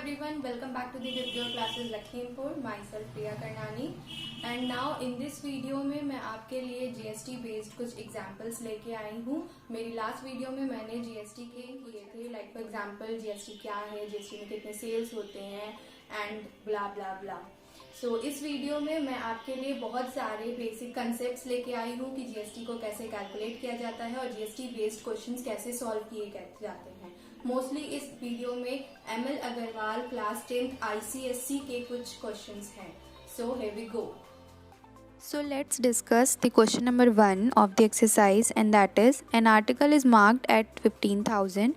everyone, welcome back to the Video Classes Lakhimpur. Myself Priya Karnani and now in this video में मैं आपके लिए GST based कुछ examples लेके आई हूँ. मेरी last video में मैंने GST के किए थे, like for example GST क्या है, GST में कितने sales होते हैं and blah blah blah. So इस वीडियो में मैं आपके लिए बहुत सारे बेसिक कंसेप्ट्स लेके आई हूँ कि GST को कैसे कैलकुलेट किया जाता है और GST बेस्ड क्वेश्चंस कैसे सॉल्व किए जाते हैं. मोस्टली इस वीडियो में ML Agarwal class 10th ICSE के कुछ क्वेश्चंस हैं. So here we go. So let's discuss the question number 1 of the exercise, and that is an article is marked at 15,000.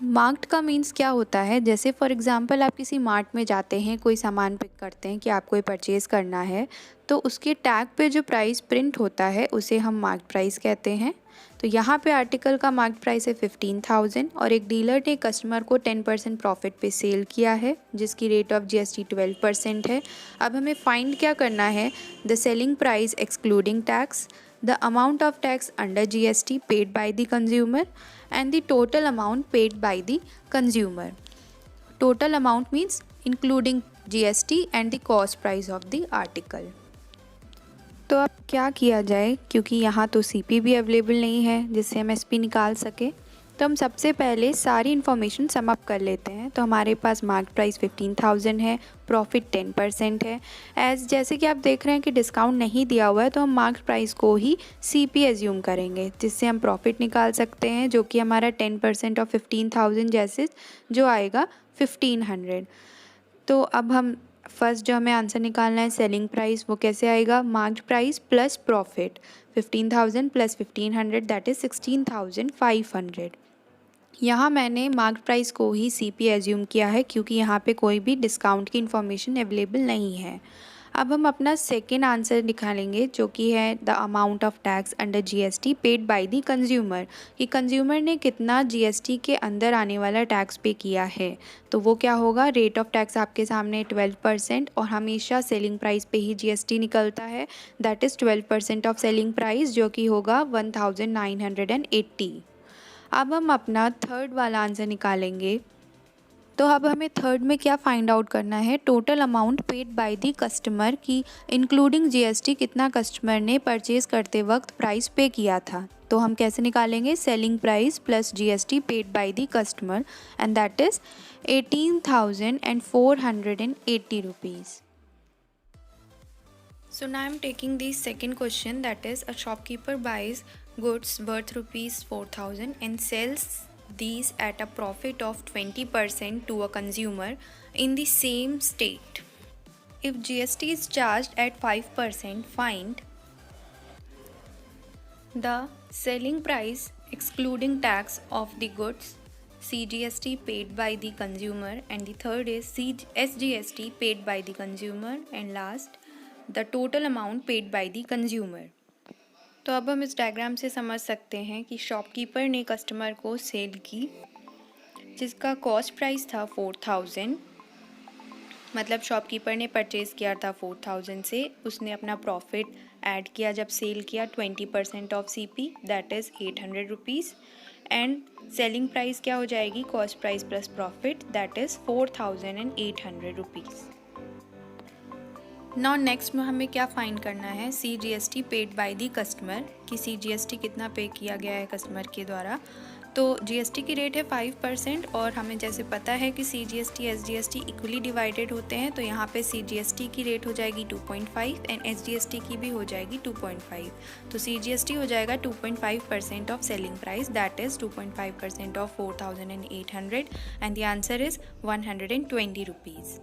Marked का मीन्स क्या होता है. जैसे फॉर एग्ज़ाम्पल आप किसी मार्ट में जाते हैं, कोई सामान पिक करते हैं कि आपको ये परचेज़ करना है, तो उसके टैग पे जो प्राइस प्रिंट होता है उसे हम मार्क्ड प्राइस कहते हैं. तो यहाँ पे आर्टिकल का मार्क्ड प्राइस है 15,000 और एक डीलर ने कस्टमर को 10% प्रॉफिट पे सेल किया है जिसकी रेट ऑफ GST 12% है. अब हमें फाइंड क्या करना है. The selling price excluding tax, the amount of tax under GST paid by the consumer and the total amount paid by the consumer. Total amount means including GST and the cost price of the article. तो अब क्या किया जाए, क्योंकि यहाँ तो CP भी available नहीं है जिससे हम SP निकाल सके, तो हम सबसे पहले सारी इन्फॉर्मेशन सम अप कर लेते हैं. तो हमारे पास मार्क प्राइस 15,000 है, प्रॉफिट 10% है. जैसे कि आप देख रहे हैं कि डिस्काउंट नहीं दिया हुआ है तो हम मार्क प्राइस को ही CP एज्यूम करेंगे जिससे हम प्रॉफिट निकाल सकते हैं, जो कि हमारा 10% ऑफ 15,000 जैसे जो आएगा 1500. तो अब हम फर्स्ट जो हमें आंसर निकालना है सेलिंग प्राइस, वो कैसे आएगा. Marked price plus profit 15,000 plus 1500 that is 16,500. यहाँ मैंने मार्क प्राइस को ही CP एज्यूम किया है क्योंकि यहाँ पे कोई भी डिस्काउंट की इन्फॉर्मेशन अवेलेबल नहीं है. अब हम अपना सेकेंड आंसर निकालेंगे जो कि है the amount of tax under GST paid by the consumer, कि कंज्यूमर ने कितना GST के अंदर आने वाला टैक्स पे किया है. तो वो क्या होगा, रेट ऑफ टैक्स आपके सामने 12% और हमेशा सेलिंग प्राइस पे ही GST निकलता है, that is 12% of selling price जो कि होगा 1980. अब हम अपना थर्ड वाला आंसर निकालेंगे. तो अब हमें थर्ड में क्या फाइंड आउट करना है, total amount paid by the customer की इंक्लूडिंग GST कितना कस्टमर ने परचेज़ करते वक्त प्राइस पे किया था. तो हम कैसे निकालेंगे, selling price plus GST paid by the customer and that is 18,480 rupees. So now I am taking the second question, that is a shopkeeper buys goods worth rupees 4,000 and sells these at a profit of 20% to a consumer in the same state. If GST is charged at 5%, find the selling price excluding tax of the goods, CGST paid by the consumer, and the third is SGST paid by the consumer, and last the total amount paid by the consumer. तो अब हम इस diagram से समझ सकते हैं कि shopkeeper ने कस्टमर को सेल की जिसका कॉस्ट प्राइस था 4,000, मतलब शॉपकीपर ने परचेज़ किया था 4,000 से, उसने अपना प्रॉफिट ऐड किया जब सेल किया 20% of CP that is 800 rupees, and selling price क्या हो जाएगी, cost price plus profit that is 4,800 rupees. Now next में हमें क्या फाइंड करना है, CGST paid by the customer, कि CGST कितना पे किया गया है कस्टमर के द्वारा. तो GST की रेट है 5% और हमें जैसे पता है कि CGST SGST इक्वली डिवाइडेड होते हैं, तो यहाँ पे CGST की रेट हो जाएगी 2.5 एंड SGST की भी हो जाएगी 2.5. तो CGST हो जाएगा 2.5% of selling price that is 2.5% of 4,800 and the answer is 120 rupees.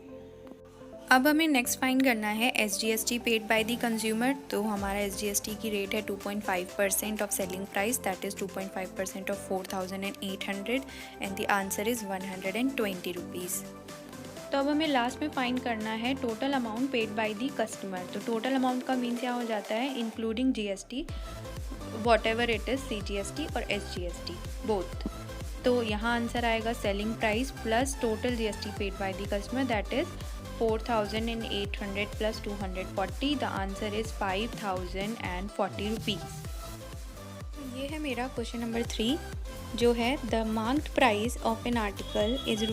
अब हमें नेक्स्ट फाइंड करना है SGST paid by the consumer. तो हमारा SGST की रेट है 2.5% of selling price that is 2.5% of 4,800 and the answer is 120 rupees. तो अब हमें लास्ट में फाइंड करना है total amount paid by the customer. तो टोटल अमाउंट का मीन्स क्या हो जाता है, including GST what ever it is, CGST और SGST बोथ. तो यहाँ आंसर आएगा selling price plus total GST paid by the customer that is 4,800 plus 240. The answer is 5,040 rupees. ये है मेरा क्वेश्चन नंबर 3 जो है the marked price of an article is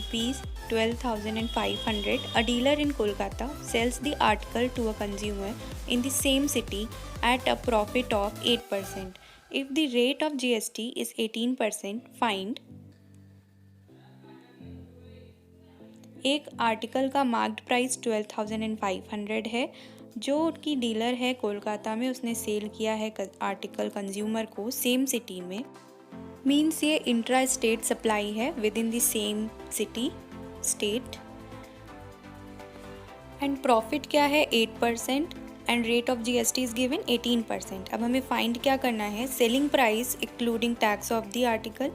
₹12,500. A dealer in Kolkata sells the article to a consumer in the same city at a profit of 8%. If the rate of GST is 18%, find. एक article का marked price 12,500 है जो उनकी dealer है कोलकाता में, उसने cell किया है आर्टिकल कंज्यूमर को सेम सिटी में. मीन्स ये इंट्रा स्टेट सप्लाई है with in the same city state. And profit क्या है 8% and rate of GST is given 18%. अब हमें फाइंड क्या करना है, selling price including tax of the article,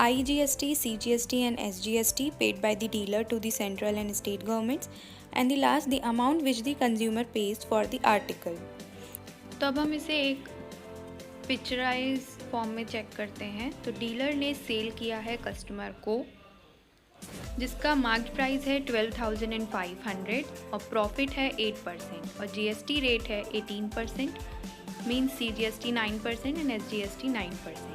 IGST, CGST and SGST paid by the dealer to the central and state governments, and the last the amount which the consumer pays for the article. तो अब हम इसे एक picturise form में check करते हैं. तो dealer ने सेल किया है कस्टमर को जिसका मार्क्ड प्राइस है 12,500 और प्रॉफिट है 8% और GST रेट है 18%, मीन्स CGST 9% एंड SGST 9%.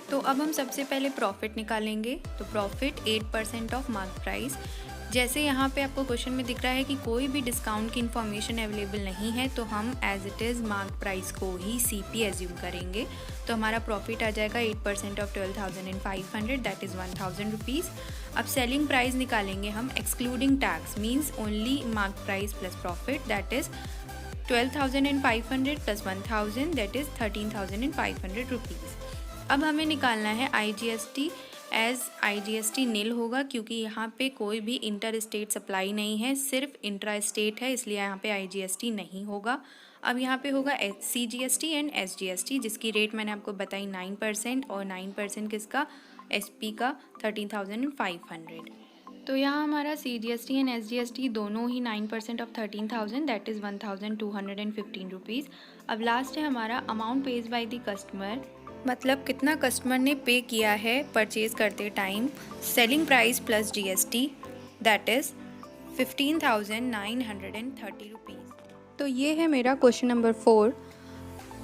तो अब हम सबसे पहले प्रॉफिट निकालेंगे. तो प्रॉफिट 8% ऑफ मार्क प्राइस. जैसे यहाँ पे आपको क्वेश्चन में दिख रहा है कि कोई भी डिस्काउंट की इन्फॉर्मेशन अवेलेबल नहीं है तो हम as it is mark price को ही CP एज्यूम करेंगे. तो हमारा प्रॉफिट आ जाएगा 8% ऑफ 12,500 दैट इज़ 1,000 रुपीज़. अब सेलिंग प्राइस निकालेंगे हम excluding tax, means only mark price plus profit, that is 12,500 plus 1,000 that is 13,500 rupees. अब हमें निकालना है IGST. एज IGST नील होगा क्योंकि यहाँ पे कोई भी इंटर स्टेट सप्लाई नहीं है, सिर्फ इंट्रा स्टेट है, इसलिए यहाँ पे IGST नहीं होगा. अब यहाँ पे होगा CGST एंड SGST जिसकी रेट मैंने आपको बताई 9% और 9% किसका, SP का 13,500. तो यहाँ हमारा CGST एंड SGST दोनों ही 9% ऑफ 13,000 दैट इज़ 1,215 रुपीज़. अब लास्ट है हमारा amount paid by the customer, मतलब कितना कस्टमर ने पे किया है परचेज करते time. Selling price plus GST that is 15,930 rupees. तो ये है मेरा question number 4.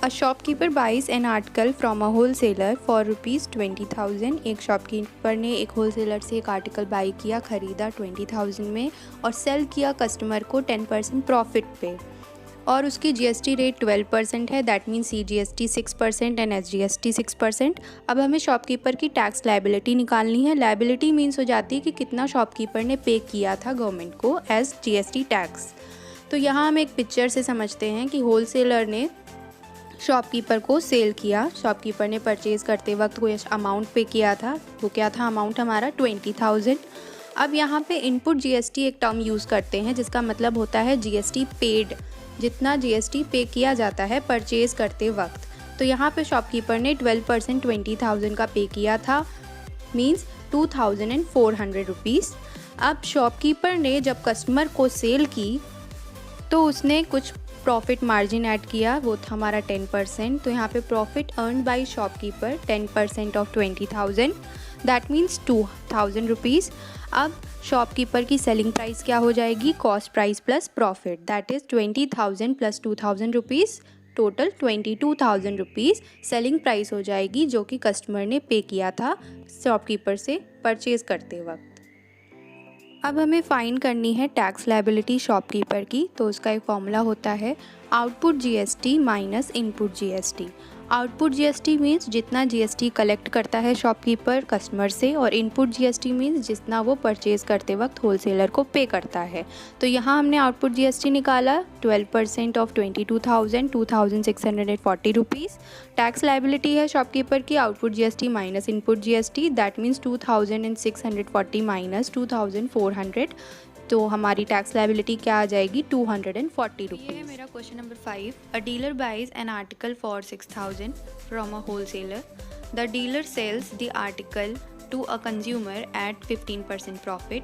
A shopkeeper buys an article from a wholesaler for ₹20,000. एक शॉपकीपर ने एक होल सेलर से एक आर्टिकल बाई किया, ख़रीदा 20,000 में और सेल किया कस्टमर को 10% प्रॉफिट पे और उसकी GST रेट 12% है, that means CGST 6% and SGST 6%. अब हमें शॉपकीपर की टैक्स लायबिलिटी निकालनी है. लायबिलिटी मीन्स हो जाती है कि कितना शॉपकीपर ने पे किया था गवर्नमेंट को एज GST टैक्स. तो यहाँ हम एक पिक्चर से समझते हैं कि होल सेलर ने शॉपकीपर को सेल किया, शॉपकीपर ने परचेज़ करते वक्त कोई अमाउंट पे किया था, वो क्या था अमाउंट हमारा 20,000. अब यहाँ पे इनपुट GST एक टर्म यूज़ करते हैं जिसका मतलब होता है GST पेड, जितना GST पे किया जाता है परचेज़ करते वक्त. तो यहाँ पे शॉपकीपर ने 12% 20,000 का पे किया था, मीन्स 2,400 रुपीज़. अब शॉपकीपर ने जब कस्टमर को सेल की तो उसने कुछ प्रॉफिट मार्जिन ऐड किया, वो था हमारा 10%. तो यहाँ पे profit earn by shopkeeper 10% of 20,000 that means 2,000 rupees. अब शॉपकीपर की सेलिंग प्राइस क्या हो जाएगी, cost price plus profit that is 20,000 plus 2,000 rupees, total 22,000 rupees selling price हो जाएगी जो कि कस्टमर ने पे किया था शॉपकीपर से परचेज़ करते वक्त. अब हमें फाइन करनी है टैक्स लायबिलिटी शॉपकीपर की. तो उसका एक फॉर्मूला होता है output GST minus input GST. Output GST means जितना GST कलेक्ट करता है शॉपकीपर कस्टमर से और इनपुट GST मीन्स जितना वो परचेज़ करते वक्त होलसेलर को पे करता है. तो यहाँ हमने आउटपुट GST निकाला 12% ऑफ 22,000 2,640 रुपीज़. टैक्स लायबिलिटी है शॉपकीपर की output GST minus input GST that means 2,640 minus 2,400. तो हमारी टैक्स लायबिलिटी क्या आ जाएगी 240 रुपीज़. ये है मेरा question number 5. A dealer buys an article for 6,000 from a wholesaler. The dealer sells the article to a consumer at 15% profit.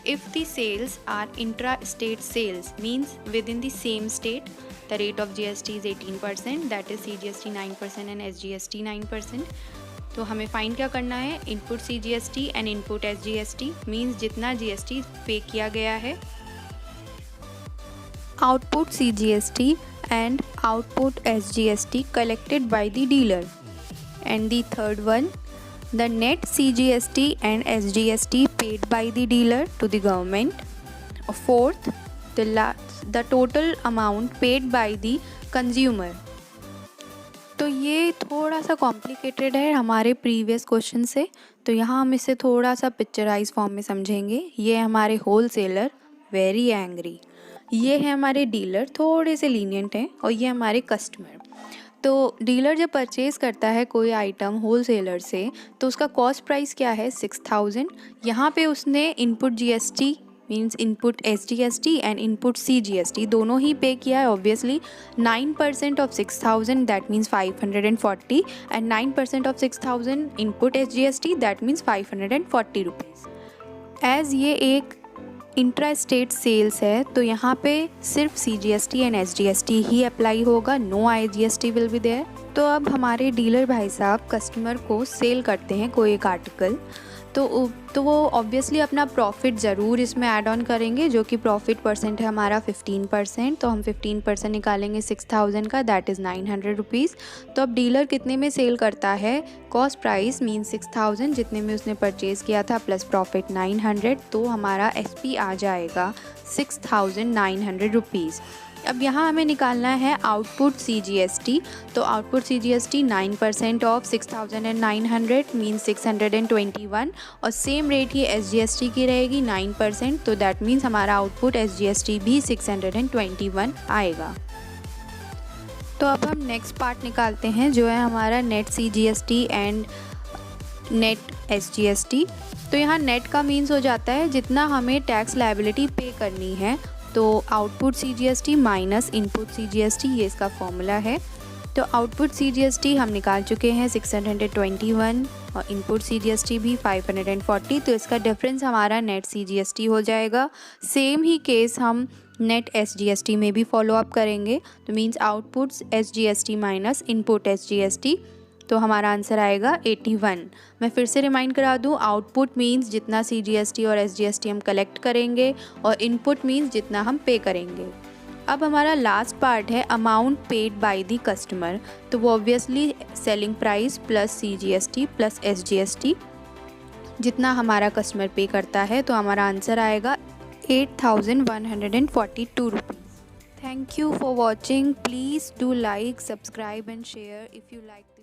If the sales are intra state sales means within the same state the rate of GST is 18% that is CGST 9% and SGST 9%. तो हमें find क्या करना है, input CGST and input SGST means जितना GST पे किया गया है, output CGST and output SGST collected by the dealer. And the third one, the net CGST and SGST paid by the dealer to the government. Fourth, the total amount paid by the consumer. तो ये थोड़ा सा complicated है हमारे previous question से, तो यहाँ हम इसे थोड़ा सा पिक्चराइज फॉर्म में समझेंगे। ये हमारे होल सेलर वेरी एंग्री, ये है हमारे डीलर थोड़े से लीनियंट हैं, और ये हमारे कस्टमर। तो डीलर जब परचेज़ करता है कोई आइटम होल सेलर से, तो उसका कॉस्ट प्राइस क्या है 6000। यहाँ पे उसने input GST means input SGST and input CGST दोनों ही पे किया है obviously. 9% of 6000 that means 540 and 9% of 6000 input SGST that means 540 rupees. As ये एक इंट्रा स्टेट सेल्स है, तो यहाँ पे सिर्फ CGST एंड SGST ही अप्लाई होगा, no IGST will be there. तो अब हमारे डीलर भाई साहब कस्टमर को सेल करते हैं कोई एक आर्टिकल, तो वो ऑब्वियसली अपना प्रॉफिट ज़रूर इसमें ऐड ऑन करेंगे, जो कि प्रॉफिट परसेंट है हमारा 15%। तो हम 15% निकालेंगे 6000 का, दैट इज़ 900 रुपीज़। तो अब डीलर कितने में सेल करता है, कॉस्ट प्राइस मीन 6000 जितने में उसने परचेज़ किया था प्लस प्रॉफिट 900, तो हमारा SP आ जाएगा 6900 रुपीज़। अब यहाँ हमें निकालना है आउटपुट CGST। तो आउटपुट CGST 9% ऑफ 6900 मीन 621, और सेम रेट ही SGST की रहेगी 9%, तो दैट मीन्स हमारा आउटपुट SGST भी 621 आएगा। तो अब हम नेक्स्ट पार्ट निकालते हैं जो है हमारा net CGST and net SGST। तो यहाँ नेट का मीन्स हो जाता है जितना हमें टैक्स लायबिलिटी पे करनी है, तो output CGST minus input CGST, ये इसका फॉर्मूला है। तो आउटपुट CGST हम निकाल चुके हैं 621 और इनपुट CGST भी 540, तो इसका डिफरेंस हमारा नेट CGST हो जाएगा। सेम ही केस हम नेट SGST में भी फॉलो अप करेंगे, तो means output SGST minus input SGST, तो हमारा आंसर आएगा 81। मैं फिर से रिमाइंड करा दूं, आउटपुट मींस जितना CGST और SGST हम कलेक्ट करेंगे, और इनपुट मींस जितना हम पे करेंगे। अब हमारा लास्ट पार्ट है amount paid by the customer. तो वो obviously selling price plus CGST plus SGST जितना हमारा कस्टमर पे करता है, तो हमारा आंसर आएगा 8142 rupees. Thank you for watching. Please do like, subscribe and share if you like this.